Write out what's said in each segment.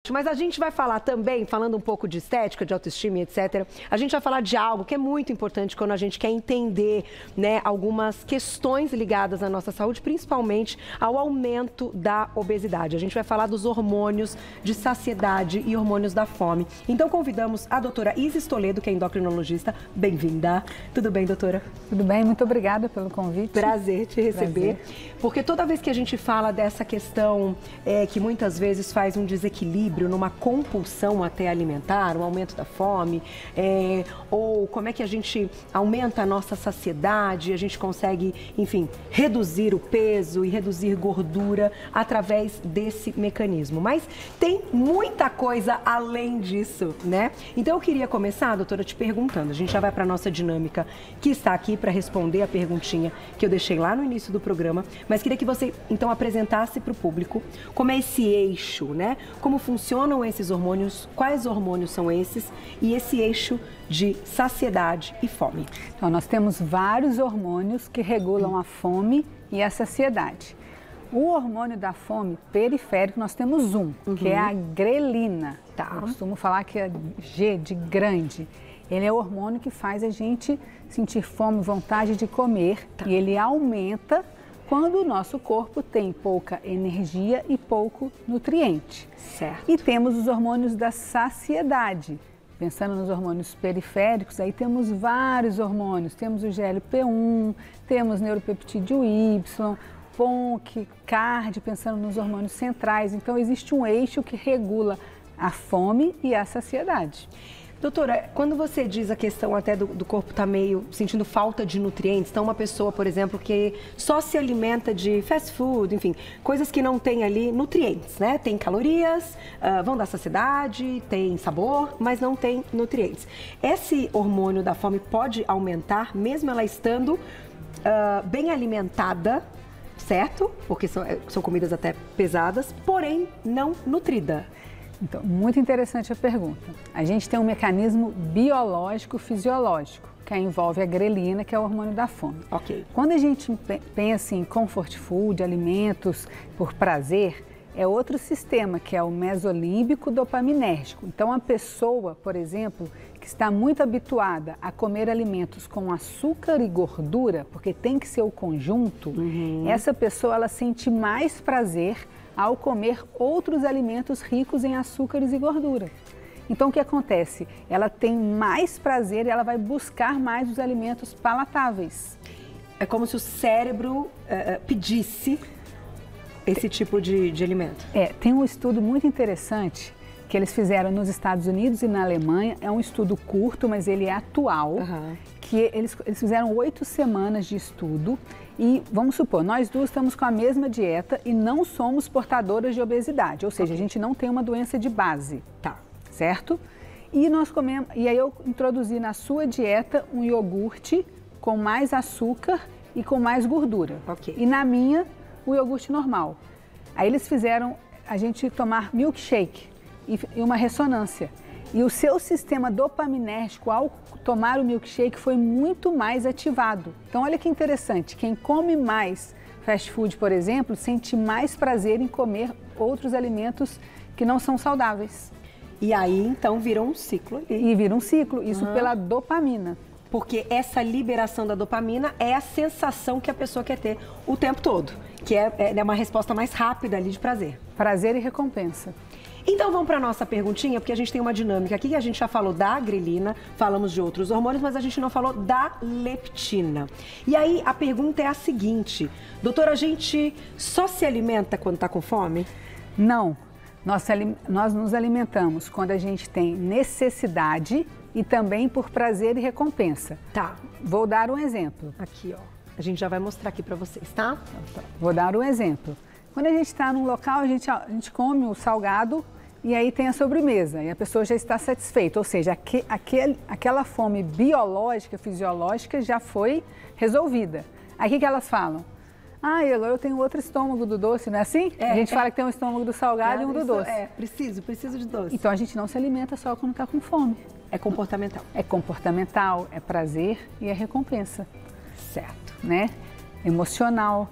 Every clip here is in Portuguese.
parte, mas a gente vai falar também, falando um pouco de estética, de autoestima, etc. A gente vai falar de algo que é muito importante quando a gente quer entender, né, algumas questões ligadas à nossa saúde, principalmente ao aumento da obesidade. A gente vai falar dos hormônios de saciedade e hormônios da fome. Então convidamos a doutora Isis Toledo, que é endocrinologista. Bem-vinda. Tudo bem, doutora? Tudo bem, muito obrigada pelo convite. Prazer te receber. Prazer. Porque toda vez que a gente fala dessa questão que muitas vezes faz um desequilíbrio numa compulsão até alimentar, um aumento da fome, ou como é que a gente aumenta a nossa saciedade, a gente consegue, enfim, reduzir o peso e reduzir gordura através desse mecanismo. Mas tem muita coisa além disso, né? Então eu queria começar, doutora, te perguntando. A gente já vai para a nossa dinâmica que está aqui para responder a perguntinha que eu deixei lá no início do programa, mas queria que você então apresentasse para o público como é esse eixo, né? Como funcionam esses hormônios, quais hormônios são esses e esse eixo de saciedade e fome. Então, nós temos vários hormônios que regulam a fome e a saciedade. O hormônio da fome periférico, nós temos um, que é a grelina. Tá. Eu costumo falar que é G de grande. Ele é o hormônio que faz a gente sentir fome, vontade de comer, e ele aumenta quando o nosso corpo tem pouca energia e pouco nutriente. Certo. E temos os hormônios da saciedade. Pensando nos hormônios periféricos, aí temos vários hormônios. Temos o GLP-1, temos neuropeptídeo Y, PONC, CARD, pensando nos hormônios centrais. Então, existe um eixo que regula a fome e a saciedade. Doutora, quando você diz a questão até do corpo estar meio sentindo falta de nutrientes, então uma pessoa, por exemplo, que só se alimenta de fast food, enfim, coisas que não tem ali nutrientes, né? Tem calorias, vão dar saciedade, tem sabor, mas não tem nutrientes. Esse hormônio da fome pode aumentar, mesmo ela estando bem alimentada, certo? Porque são comidas até pesadas, porém não nutrida. Então, muito interessante a pergunta. A gente tem um mecanismo biológico, fisiológico, que envolve a grelina, que é o hormônio da fome. Ok. Quando a gente pensa em comfort food, alimentos por prazer, é outro sistema, que é o mesolímbico dopaminérgico. Então, a pessoa, por exemplo, que está muito habituada a comer alimentos com açúcar e gordura, porque tem que ser o conjunto, essa pessoa ela sente mais prazer ao comer outros alimentos ricos em açúcares e gordura. Então, o que acontece? Ela tem mais prazer e ela vai buscar mais os alimentos palatáveis. É como se o cérebro pedisse esse tipo de alimento. Tem um estudo muito interessante que eles fizeram nos Estados Unidos e na Alemanha. É um estudo curto, mas ele é atual, que eles fizeram 8 semanas de estudo. E vamos supor, nós duas estamos com a mesma dieta e não somos portadoras de obesidade, ou seja, a gente não tem uma doença de base, certo? E nós comemos, e aí eu introduzi na sua dieta um iogurte com mais açúcar e com mais gordura. E na minha, o iogurte normal. Aí eles fizeram a gente tomar milkshake e uma ressonância. E o seu sistema dopaminérgico, ao tomar o milkshake, foi muito mais ativado. Então, olha que interessante, quem come mais fast food, por exemplo, sente mais prazer em comer outros alimentos que não são saudáveis. E aí, então, vira um ciclo ali. E vira um ciclo, isso pela dopamina. Porque essa liberação da dopamina é a sensação que a pessoa quer ter o tempo todo, que é uma resposta mais rápida ali de prazer. Prazer e recompensa. Então vamos para a nossa perguntinha, porque a gente tem uma dinâmica aqui, que a gente já falou da grelina, falamos de outros hormônios, mas a gente não falou da leptina. E aí a pergunta é a seguinte, doutora, a gente só se alimenta quando está com fome? Não, nós nos alimentamos quando a gente tem necessidade e também por prazer e recompensa. Tá. Vou dar um exemplo. Aqui, ó. A gente já vai mostrar aqui para vocês, tá? Vou dar um exemplo. Quando a gente está num local, a gente come o salgado e aí tem a sobremesa e a pessoa já está satisfeita, ou seja, aquela fome biológica, fisiológica já foi resolvida. Aí o que elas falam? Agora eu tenho outro estômago do doce, não é assim? A gente fala que tem um estômago do salgado e um do doce. Preciso de doce. Então a gente não se alimenta só quando está com fome. É comportamental. É comportamental, é prazer e é recompensa. Certo. Né? Emocional.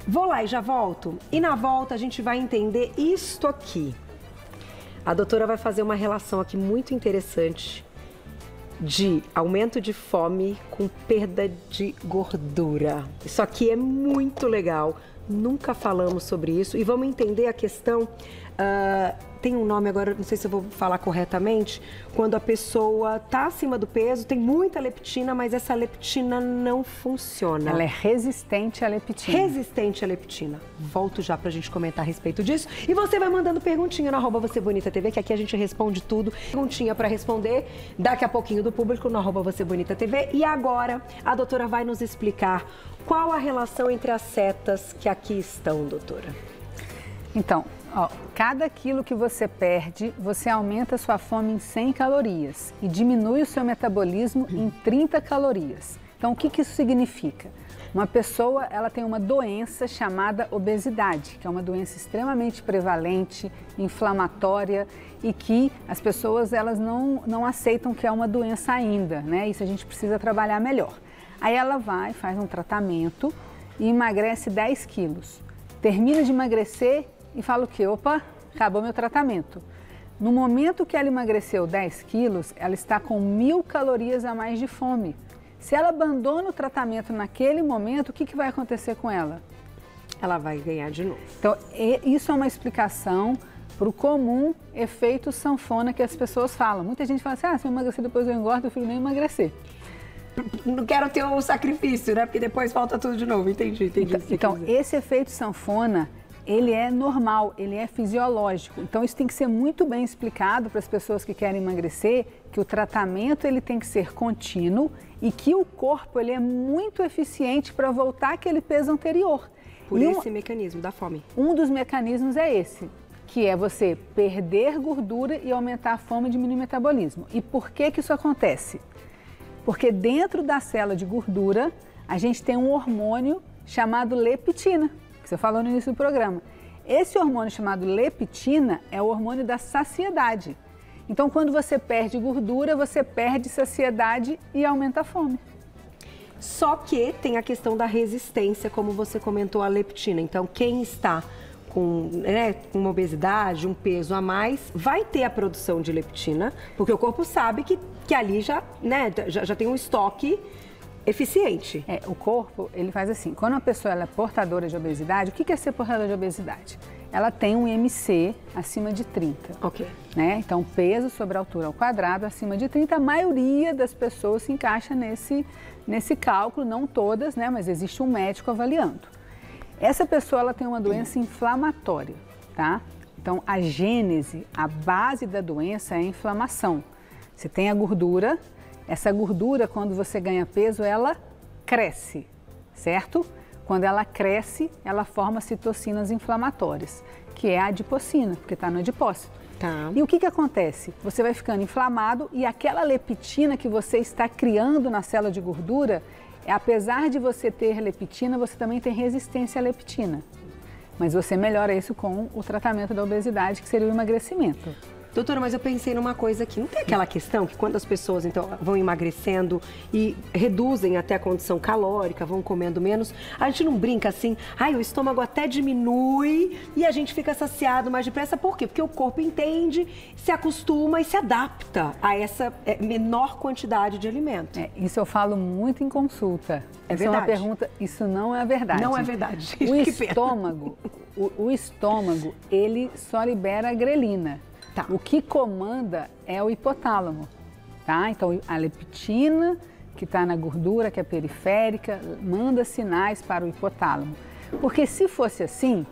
Vou lá e já volto. E na volta a gente vai entender isto aqui. A doutora vai fazer uma relação aqui muito interessante de aumento de fome com perda de gordura. Isso aqui é muito legal. Nunca falamos sobre isso e vamos entender a questão. Tem um nome agora, não sei se eu vou falar corretamente, quando a pessoa está acima do peso, tem muita leptina, mas essa leptina não funciona. Ela é resistente à leptina. Resistente à leptina. Volto já para a gente comentar a respeito disso. E você vai mandando perguntinha no @VocêBonitaTV, que aqui a gente responde tudo. Perguntinha para responder daqui a pouquinho do público no @VocêBonitaTV. E agora a doutora vai nos explicar qual a relação entre as setas que aqui estão, doutora. Então, ó, cada quilo que você perde, você aumenta a sua fome em 100 calorias e diminui o seu metabolismo em 30 calorias. Então, o que isso significa? Uma pessoa, ela tem uma doença chamada obesidade, que é uma doença extremamente prevalente, inflamatória e que as pessoas, elas não aceitam que é uma doença ainda, né? Isso a gente precisa trabalhar melhor. Aí ela vai, faz um tratamento e emagrece 10 quilos. Termina de emagrecer e fala o quê? Opa, acabou meu tratamento. No momento que ela emagreceu 10 quilos, ela está com 1000 calorias a mais de fome. Se ela abandona o tratamento naquele momento, o que vai acontecer com ela? Ela vai ganhar de novo. Então, isso é uma explicação para o comum efeito sanfona que as pessoas falam. Muita gente fala assim, se eu emagrecer depois eu engordo, eu prefiro nem emagrecer. Não quero ter o sacrifício, né? Porque depois volta tudo de novo. Entendi. Então, esse efeito sanfona, ele é normal, ele é fisiológico. Então, isso tem que ser muito bem explicado para as pessoas que querem emagrecer, que o tratamento ele tem que ser contínuo e que o corpo ele é muito eficiente para voltar àquele peso anterior. Por esse mecanismo da fome. Um dos mecanismos é esse, que é você perder gordura e aumentar a fome e diminuir o metabolismo. E por que isso acontece? Porque dentro da célula de gordura, a gente tem um hormônio chamado leptina, que você falou no início do programa. Esse hormônio chamado leptina é o hormônio da saciedade. Então, quando você perde gordura, você perde saciedade e aumenta a fome. Só que tem a questão da resistência, como você comentou, a leptina. Então, quem está com uma obesidade, um peso a mais, vai ter a produção de leptina, porque o corpo sabe que ali já tem um estoque eficiente. O corpo, ele faz assim, quando uma pessoa ela é portadora de obesidade, o que é ser portadora de obesidade? Ela tem um IMC acima de 30. Ok. Né? Então, peso sobre a altura ao quadrado acima de 30, a maioria das pessoas se encaixa nesse cálculo, não todas, né? Mas existe um médico avaliando. Essa pessoa ela tem uma doença inflamatória, tá? Então, a gênese, a base da doença é a inflamação. Você tem a gordura, essa gordura, quando você ganha peso, ela cresce, certo? Quando ela cresce, ela forma citocinas inflamatórias, que é a adipocina, porque está no adipócito. Tá. E o que acontece? Você vai ficando inflamado e aquela leptina que você está criando na célula de gordura, apesar de você ter leptina, você também tem resistência à leptina. Mas você melhora isso com o tratamento da obesidade, que seria o emagrecimento. Doutora, mas eu pensei numa coisa aqui. Não tem aquela questão que quando as pessoas então vão emagrecendo e reduzem até a condição calórica, vão comendo menos, a gente não brinca assim, o estômago até diminui e a gente fica saciado mais depressa. Por quê? Porque o corpo entende, se acostuma e se adapta a essa menor quantidade de alimento. Isso eu falo muito em consulta. Essa é uma pergunta, isso não é verdade. Não é verdade. O estômago, ele só libera a grelina. Tá. O que comanda é o hipotálamo, tá? Então, a leptina, que está na gordura, que é periférica, manda sinais para o hipotálamo. Porque se fosse assim,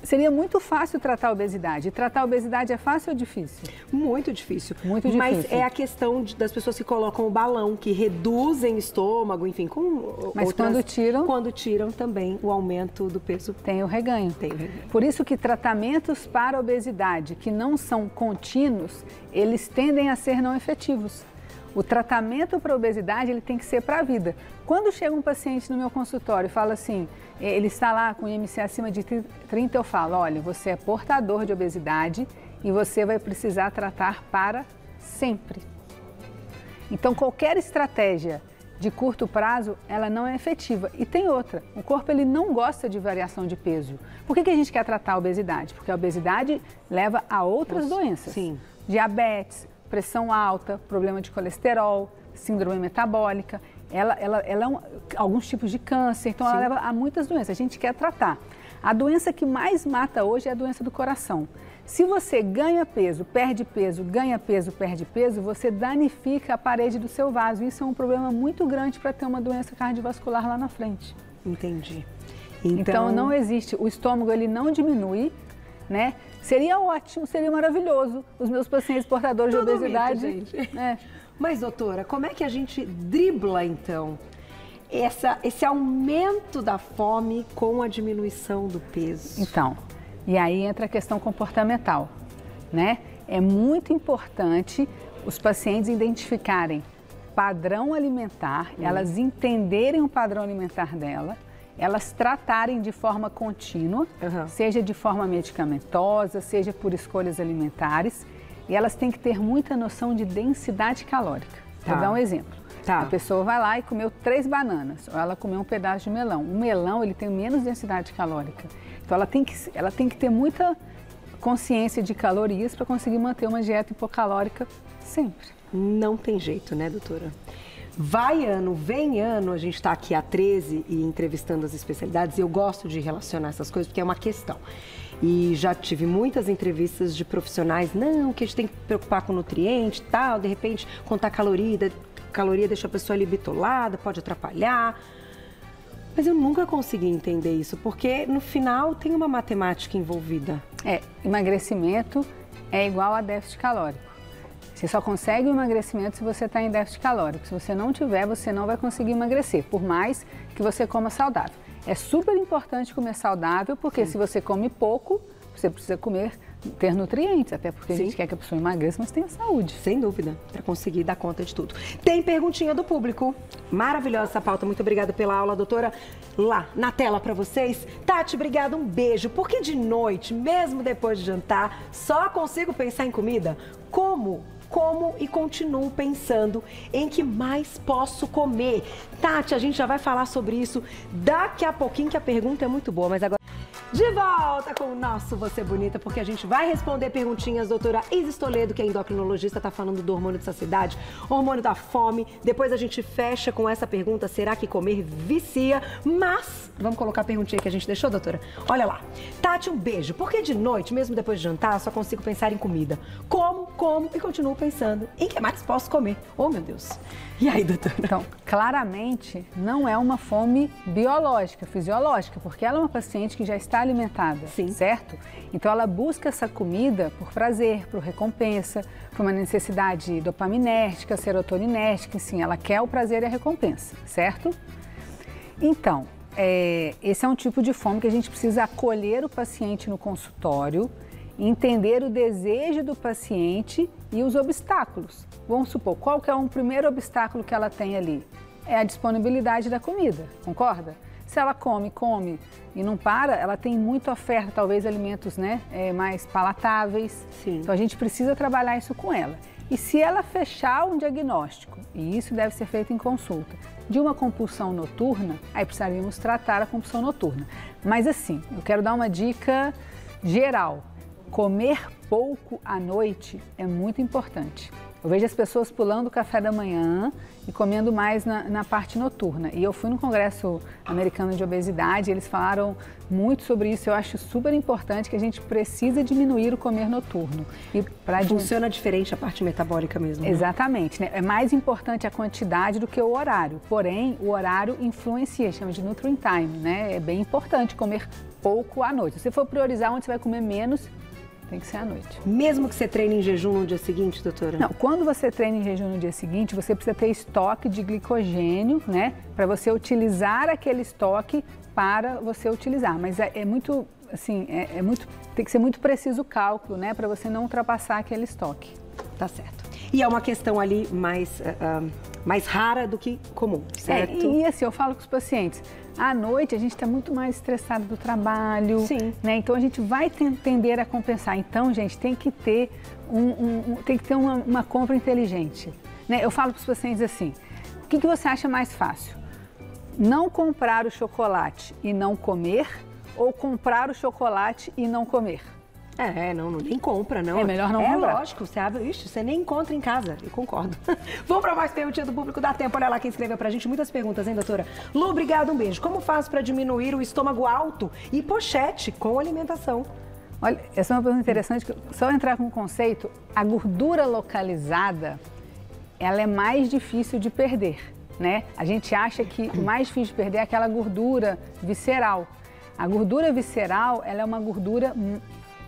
seria muito fácil tratar a obesidade. E tratar a obesidade é fácil ou difícil? Muito difícil. Muito difícil. Mas é a questão das pessoas que colocam o balão, que reduzem estômago, enfim, com Mas outras... quando tiram também o aumento do peso. Tem o reganho. Por isso que tratamentos para a obesidade que não são contínuos, eles tendem a ser não efetivos. O tratamento para a obesidade ele tem que ser para a vida. Quando chega um paciente no meu consultório e fala assim, ele está lá com IMC acima de 30, eu falo, olha, você é portador de obesidade e você vai precisar tratar para sempre. Então, qualquer estratégia de curto prazo, ela não é efetiva. E tem outra, o corpo ele não gosta de variação de peso. Por que a gente quer tratar a obesidade? Porque a obesidade leva a outras doenças. Sim. Diabetes, pressão alta, problema de colesterol, síndrome metabólica, alguns tipos de câncer, então ela leva a muitas doenças. A gente quer tratar. A doença que mais mata hoje é a doença do coração. Se você ganha peso, perde peso, ganha peso, perde peso, você danifica a parede do seu vaso. Isso é um problema muito grande para ter uma doença cardiovascular lá na frente. Entendi. Então não existe, o estômago ele não diminui, né? Seria ótimo, seria maravilhoso os meus pacientes portadores de obesidade. Mito, gente. Mas, doutora, como é que a gente dribla, então, esse aumento da fome com a diminuição do peso? Então, e aí entra a questão comportamental, né? É muito importante os pacientes identificarem padrão alimentar, elas entenderem o padrão alimentar dela, elas tratarem de forma contínua, seja de forma medicamentosa, seja por escolhas alimentares, e elas têm que ter muita noção de densidade calórica. Vou dar um exemplo. A pessoa vai lá e comeu 3 bananas, ou ela comeu um pedaço de melão. O melão ele tem menos densidade calórica. Então ela tem que ter muita consciência de calorias para conseguir manter uma dieta hipocalórica sempre. Não tem jeito, né, doutora? Vai ano, vem ano, a gente está aqui há 13 e entrevistando as especialidades, e eu gosto de relacionar essas coisas porque é uma questão. E já tive muitas entrevistas de profissionais, não, que a gente tem que preocupar com nutriente e tal, de repente contar caloria deixa a pessoa ali bitolada, pode atrapalhar. Mas eu nunca consegui entender isso, porque no final tem uma matemática envolvida. Emagrecimento é igual a déficit calórico. Você só consegue o emagrecimento se você está em déficit calórico. Se você não tiver, você não vai conseguir emagrecer, por mais que você coma saudável. É super importante comer saudável, porque se você come pouco, você precisa ter nutrientes, até porque a gente quer que a pessoa emagreça, mas tenha saúde. Sem dúvida, para conseguir dar conta de tudo. Tem perguntinha do público. Maravilhosa essa pauta, muito obrigada pela aula, doutora. Lá na tela para vocês. Tati, obrigada, um beijo. Porque de noite, mesmo depois de jantar, só consigo pensar em comida? Como e continuo pensando em que mais posso comer. Tati, a gente já vai falar sobre isso daqui a pouquinho, que a pergunta é muito boa, mas agora... De volta com o nosso Você Bonita, porque a gente vai responder perguntinhas. Doutora Isis Toledo, que é endocrinologista, está falando do hormônio de saciedade, hormônio da fome. Depois a gente fecha com essa pergunta, será que comer vicia? Mas, vamos colocar a perguntinha que a gente deixou, doutora? Olha lá. Tati, um beijo. Porque de noite, mesmo depois de jantar, só consigo pensar em comida. Como e continuo pensando em que mais posso comer. Oh, meu Deus. E aí, doutora? Então, claramente, não é uma fome biológica, fisiológica, porque ela é uma paciente que já está alimentada, certo? Então, ela busca essa comida por prazer, por recompensa, por uma necessidade dopaminérgica, serotoninérgica, sim, ela quer o prazer e a recompensa, certo? Então, esse é um tipo de fome que a gente precisa acolher o paciente no consultório, entender o desejo do paciente e os obstáculos. Vamos supor, qual que é um primeiro obstáculo que ela tem ali? É a disponibilidade da comida, concorda? Se ela come e não para, ela tem muita oferta, talvez alimentos mais palatáveis. Então a gente precisa trabalhar isso com ela. E se ela fechar um diagnóstico, e isso deve ser feito em consulta, de uma compulsão noturna, aí precisaríamos tratar a compulsão noturna. Mas assim, eu quero dar uma dica geral. Comer pouco à noite é muito importante. Eu vejo as pessoas pulando o café da manhã e comendo mais na parte noturna. E eu fui no Congresso Americano de Obesidade, eles falaram muito sobre isso. Eu acho super importante que a gente precisa diminuir o comer noturno. Funciona diferente a parte metabólica mesmo, né? Exatamente, né? É mais importante a quantidade do que o horário. Porém, o horário influencia, chama de nutrient time, né? É bem importante comer pouco à noite. Se você for priorizar onde você vai comer menos, tem que ser à noite. Mesmo que você treine em jejum no dia seguinte, doutora? Não, quando você treina em jejum no dia seguinte, você precisa ter estoque de glicogênio, né? Para você utilizar aquele estoque para você utilizar. Mas é muito, assim, tem que ser muito preciso o cálculo, né? Para você não ultrapassar aquele estoque. Tá certo. E é uma questão ali mais rara do que comum, certo? E assim, eu falo com os pacientes, à noite a gente está muito mais estressado do trabalho, né? Então a gente vai tender a compensar. Então, gente, tem que ter uma compra inteligente, né? Eu falo para os pacientes assim, o que você acha mais fácil? Não comprar o chocolate e não comer ou comprar o chocolate e não comer? Nem compra, não. É melhor não comprar. É lógico, você abre, você nem encontra em casa, eu concordo. Vamos para mais perguntinhas do público, dá tempo, olha lá quem escreveu pra gente, muitas perguntas, hein, doutora? Lu, obrigado, um beijo. Como faço para diminuir o estômago alto e pochete com alimentação? Olha, essa é uma pergunta interessante, só entrar com um conceito, a gordura localizada, ela é mais difícil de perder, né? A gente acha que o mais difícil de perder é aquela gordura visceral. A gordura visceral, ela é uma gordura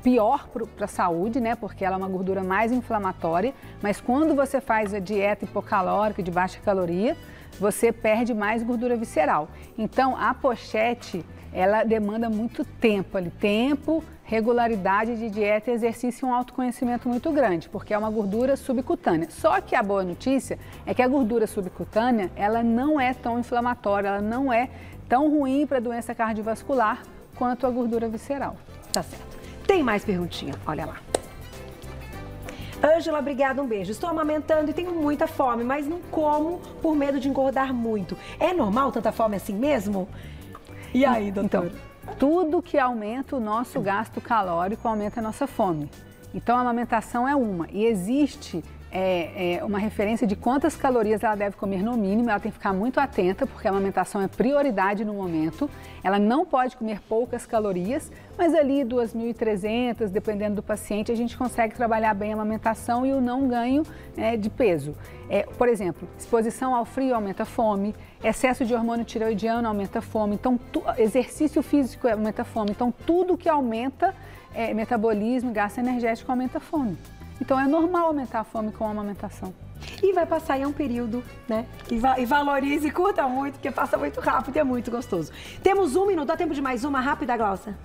pior para a saúde, né? Porque ela é uma gordura mais inflamatória, mas quando você faz a dieta hipocalórica de baixa caloria, você perde mais gordura visceral. Então, a pochete, ela demanda muito tempo ali, regularidade de dieta e exercício e um autoconhecimento muito grande, porque é uma gordura subcutânea. Só que a boa notícia é que a gordura subcutânea, ela não é tão inflamatória, ela não é tão ruim para doença cardiovascular quanto a gordura visceral. Tá certo. Tem mais perguntinha, olha lá. Ângela, obrigada, um beijo. Estou amamentando e tenho muita fome, mas não como por medo de engordar muito. É normal tanta fome assim mesmo? E aí, doutora? Então, tudo que aumenta o nosso gasto calórico aumenta a nossa fome. Então, a amamentação é uma. E existe uma referência de quantas calorias ela deve comer no mínimo. Ela tem que ficar muito atenta, porque a amamentação é prioridade no momento. Ela não pode comer poucas calorias, mas ali 2.300, dependendo do paciente, a gente consegue trabalhar bem a amamentação e o não ganho de peso. Por exemplo, exposição ao frio aumenta a fome, excesso de hormônio tireoidiano aumenta a fome, então exercício físico aumenta a fome. Então tudo que aumenta metabolismo e gasto energético aumenta a fome. Então é normal aumentar a fome com a amamentação. E vai passar em um período, né? E valorize e curta muito, porque passa muito rápido e é muito gostoso. Temos 1 minuto, dá tempo de mais uma rápida, Glaucia?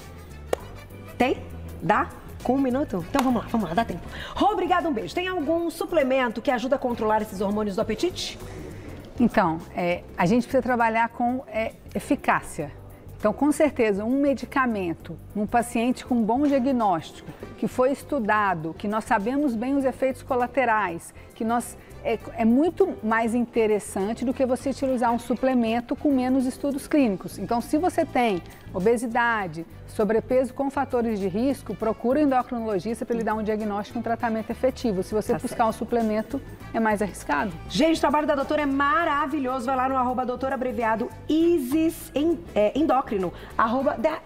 Tem? Dá? Com 1 minuto? Então vamos lá, dá tempo. Rô, obrigada, um beijo. Tem algum suplemento que ajuda a controlar esses hormônios do apetite? Então, a gente precisa trabalhar com eficácia. Então, com certeza, um medicamento, um paciente com bom diagnóstico, que foi estudado, que nós sabemos bem os efeitos colaterais, que é muito mais interessante do que você utilizar um suplemento com menos estudos clínicos. Então, se você tem obesidade, sobrepeso com fatores de risco, procura um endocrinologista para ele dar um diagnóstico e um tratamento efetivo. Se você buscar um suplemento, é mais arriscado. Gente, o trabalho da doutora é maravilhoso. Vai lá no @doutora_Isis Endócrino.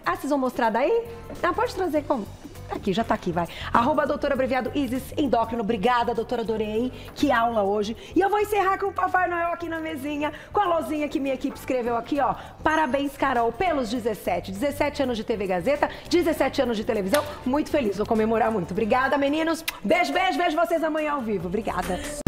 Vocês vão mostrar daí? Pode trazer como? Aqui, já tá aqui, vai. @doutora_Isis Endócrino. Obrigada, doutora, adorei. Que aula hoje. E eu vou encerrar com o Papai Noel aqui na mesinha, com a lozinha que minha equipe escreveu aqui, ó. Parabéns, Carol, pelos 17 anos de TV Gazeta, 17 anos de televisão. Muito feliz, vou comemorar muito. Obrigada, meninos. Beijo, beijo, vejo vocês amanhã ao vivo. Obrigada.